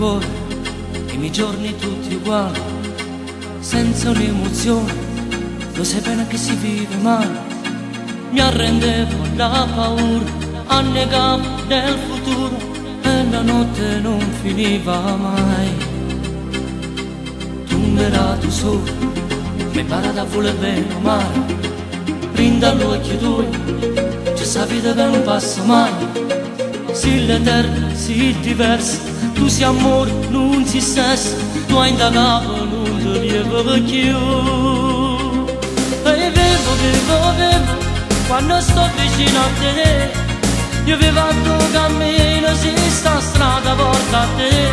ancora i miei giorni tutti uguali, senza un'emozione, lo sai bene che si vive male. Mi arrendevo alla paura, annegavo nel futuro e la notte non finiva mai. Tu tu solo, mi impara a voler bene o male, brinda all'occhio tuo, c'è sa vita che non passa mai. Si l'eterno, si diverso, tu sei amore, non si stesso, tu hai indagato, non ti lievo più. E vivo, quando sto vicino a te, io vivo a tuo cammino, si sta strada porta a te.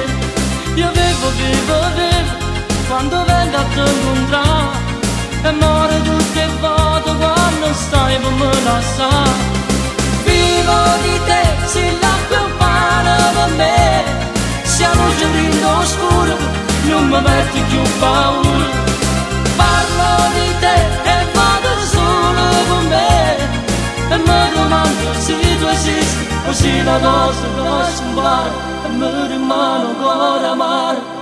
Io vivo, quando vengo a te incontrare, e muore tutte foto quando stai per me lasciare. Vivo di te, se l'acqua è un pane per me, se la luce brinda oscura, non mi metti più paura. Parlo di te e vado solo con me, e mi domando se tu esisti, o se la cosa scompare, e mi rimane ancora amare.